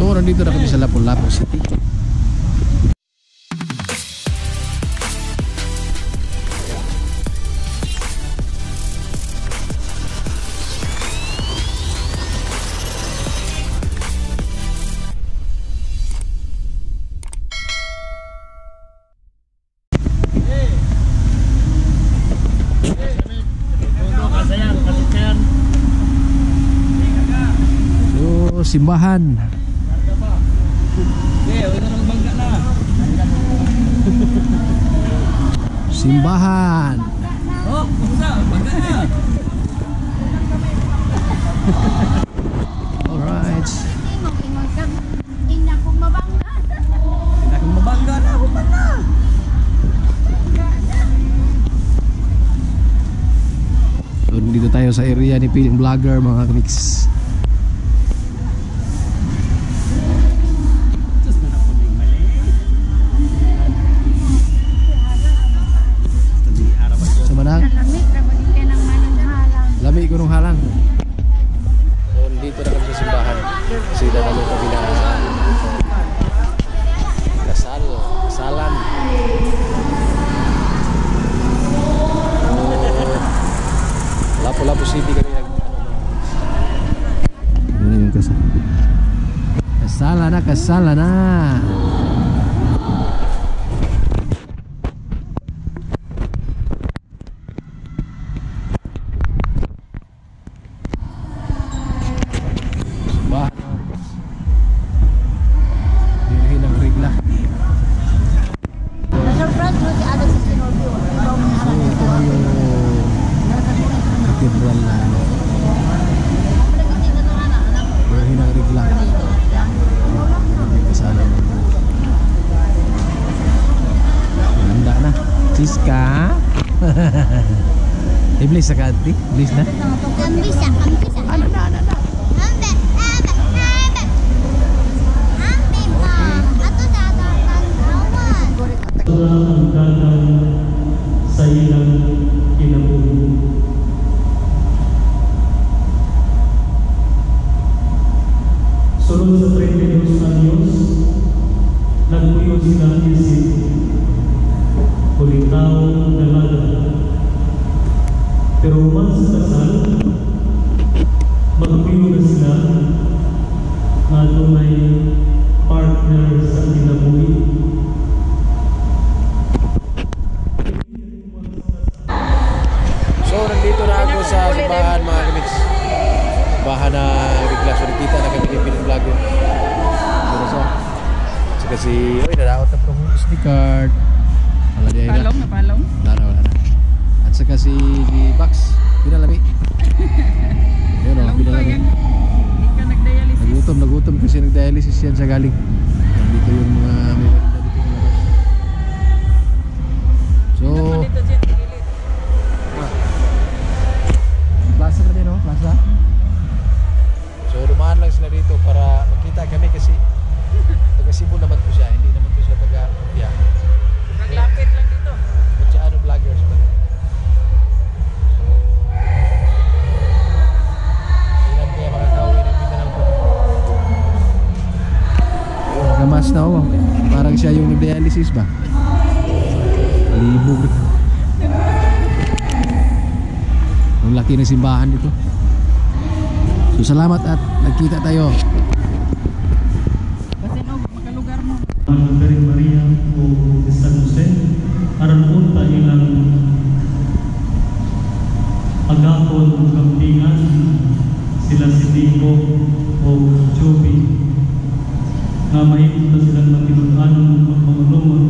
So nandito na kami sa Lapu-Lapu City. Simbahan. Simbahan. Oh, bangga na. Alright. Tingnan kong mabangga. Kung mabangga na ako pa na. So dito tayo sa area ni Piling Vlogger mga kamiks. Lami ko nung halang. So dito na kami sa simbahan. Kasi dito kami na kasalan. Lapu-Lapu City kami ano yung kasala na. Siska. Iblis sa kanti, iblis na. Ambisa. Ano na. Sa ilang kinabuhi. Sunod sa 32 anyos, nagpuyo sila isip, huling taong dalaga. Pero man sa kasal, magpuyo na sila na tunay partner sa kinabuhi. So nandito na ako sa simbahan mga kamiks. Simbahan na bigla. So nakita na kami yung Piling Vlogger. Ano siya? So kasi, oy, nadaot na pro SD card. Wala di ay na. Napalong. Wala na. At saka si Bax, pinalami. Ayun o, pinalami. Hindi ka nag-dialysis. Nagutom kasi nag-dialysis yan sa galing. Nandito yung mga may dito yung labas. So, plaza na din o, plaza. So, dumaan lang sila dito para makita kami kasi taga Cebu naman po siya, hindi naman po siya taga yeah. Naglapit lang dito. Masyado vloggers ba? So, ilan kaya makakauwi ng Mindanao po? Nagamas na ako. Parang siya yung nag-dialysis ba? Libog. Ang laki ng simbahan dito. So salamat at nagkita tayo. Kasi no, magalugar mo. Ang Virgin Maria o San Jose, aron unta ilang agapon kampingan sila si Tito o Joby nga mahigit na silang matinud-anon pagpangulungon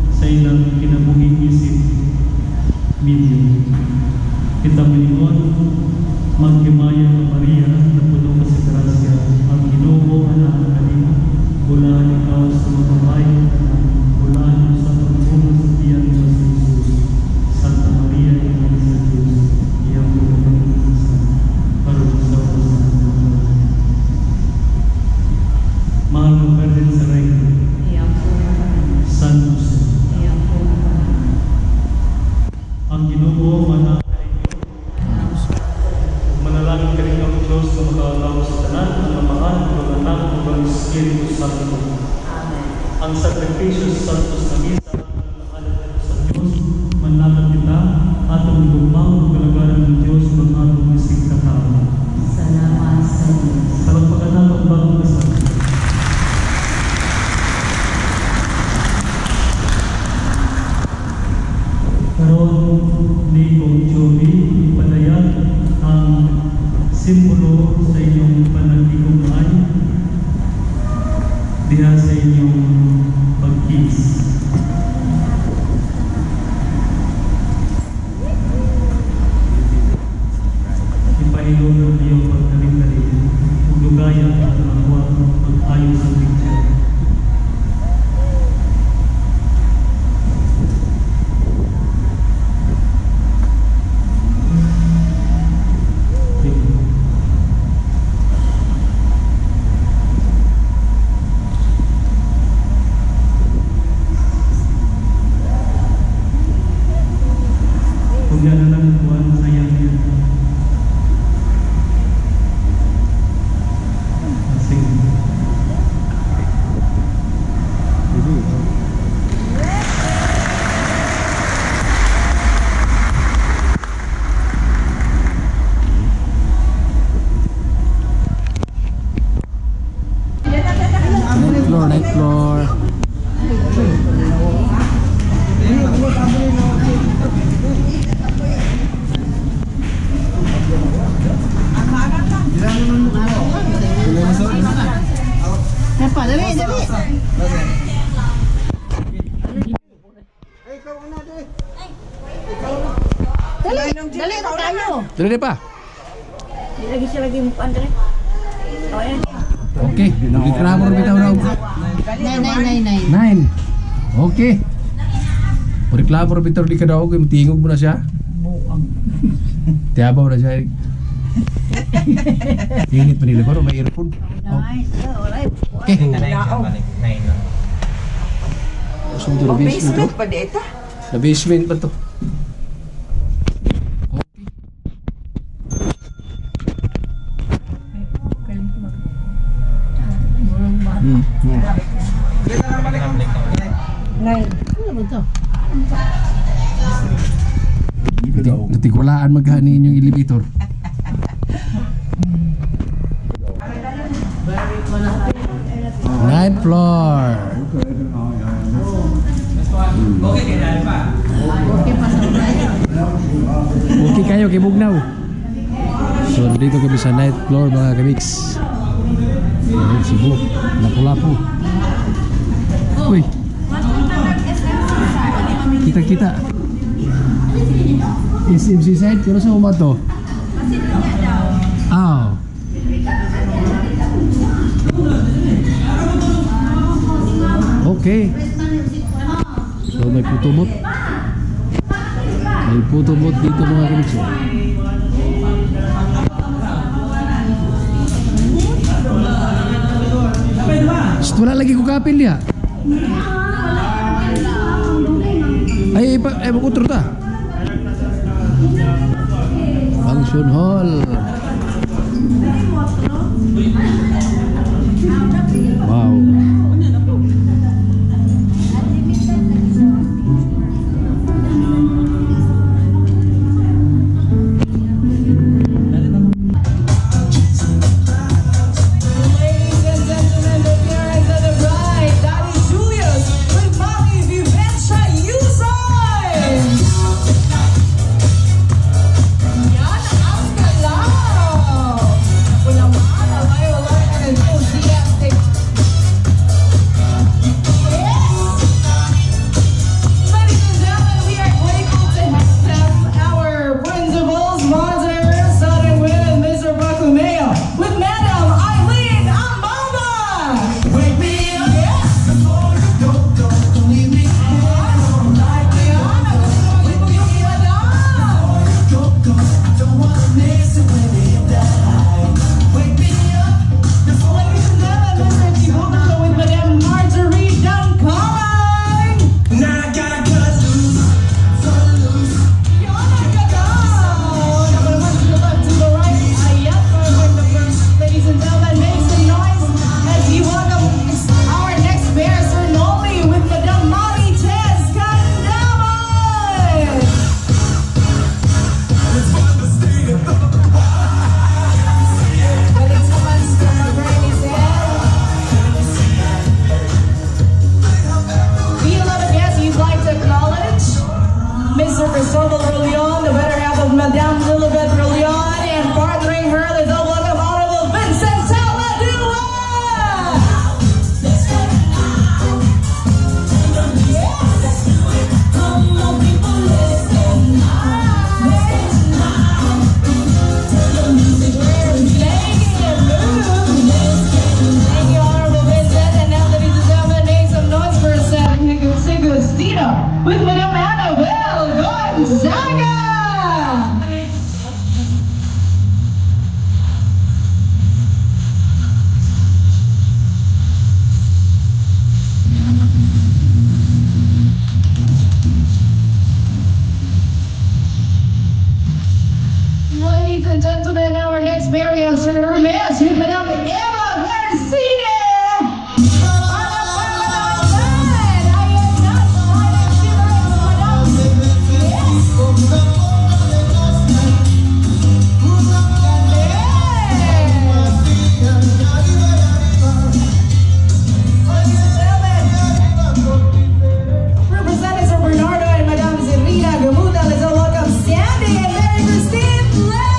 sa ilang kinabuhi isip medium. Kita manion, magkimaya ng Maria na puno ka sa grasya, ang Ginoo anak kanina, bulaan ikaw sa mga babae, bulaan mo sa pagpuno sa tiyan mo sa Jesus. Santa Maria, ina sa Diyos, iyang pagkakansan, para sa usahan ng mga. Mahal na Virgin sa Reino, San Jose, ang Ginoo anak manalangin ka rin ang Diyos sa sa tanan ng Amahan, ng Anak, ng Espiritu Santo. Ang sakripisyo sa Santos na Misa at ang alaala sa Diyos, manlaban kita atong gumang kalagaran ng Diyos ng atong isig katao. Salamat sa Diyos. Palagpagan natin ang bagong kasal. Karon ni Kong Joby, ipadayag ang simbolo sa inyong panagigumay diha sa inyong pag-kiss. Ipahilunan niyo pagkaling-kaling kung lugaya at magwa pag-ayos sa picture. Kung yan na lang kuhan, sayang yan. Sige. Night floor. Dali. Dali na tayo. Dali pa. Di lagi siya lagi mukaan dali. Oh, yan. Okay, nagkikrabor bitaw daw. 9. 9. Okay. Reklamo bitaw di ka daw kung tingog mo na siya. Tiabaw na siya. Init pa nila ko, may earphone. Nice. Alright. Okay. Sunod na basement pa dito. Na basement pa to. Okay. Natikulaan maghani yung elevator. Ninth floor. Okay kayo kay Bugnaw. So dito kami sa ninth floor mga kamiks. Cebu, Lapu-Lapu. Uy. Kita-kita. SMC side, kano sa umato? Ah. Okay. So may putumot. May putumot dito mga kamiks. Wala lagi ko kapil niya. Ay, makutro ta. Function hall. Wow. Yan ang Miss with Madam Eva Garcia. Representative Bernardo and Madam Zerina Gamuda, let's all welcome Sandy and Mary Christine Lamb.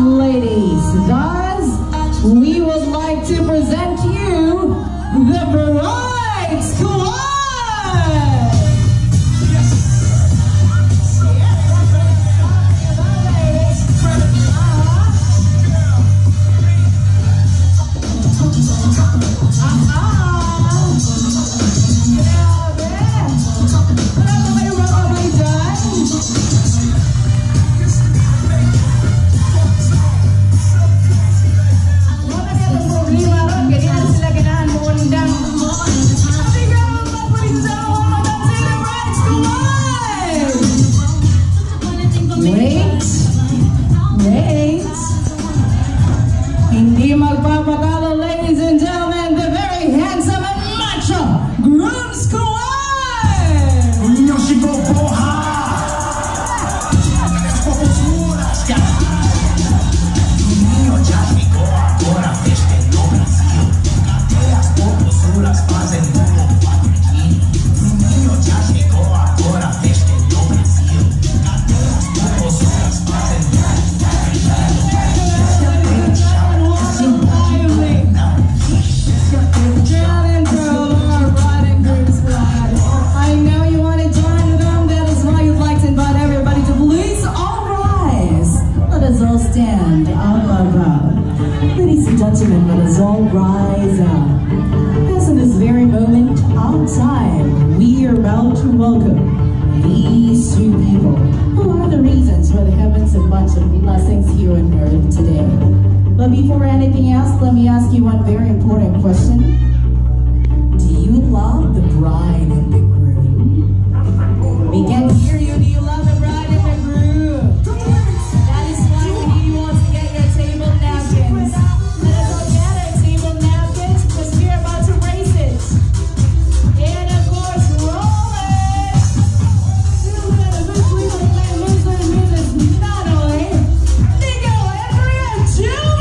Ladies, thus, we would like to present you the Bride Squad! Hindi magpapakalo, ladies and gentlemen, the very handsome and macho Groom Squad! Niño sigo boha. Niño já chegou agora, festa no Brasil. Até as popozuras fazem no quadradinho. Niño já chegou agora, festa no Brasil. Até as popozuras fazem no quadradinho. I know you want to join with them. That is why you'd like to invite everybody to please all rise. Let us all stand out loud. Ladies and gentlemen, let us all rise up. As in this very moment, outside, we are about to welcome these two people who are the reasons for the heavens and bunch of blessings here on earth today. But before anything else, let me ask you one very important question. Do you love the bride and the groom? We can hear you. Do you love the bride and the groom? That is why we need you all to get your table napkins. Let us all get our table napkins because we're about to race it. And of course, roll it. Not only Nico, Andrea, Julie.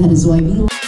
That is why we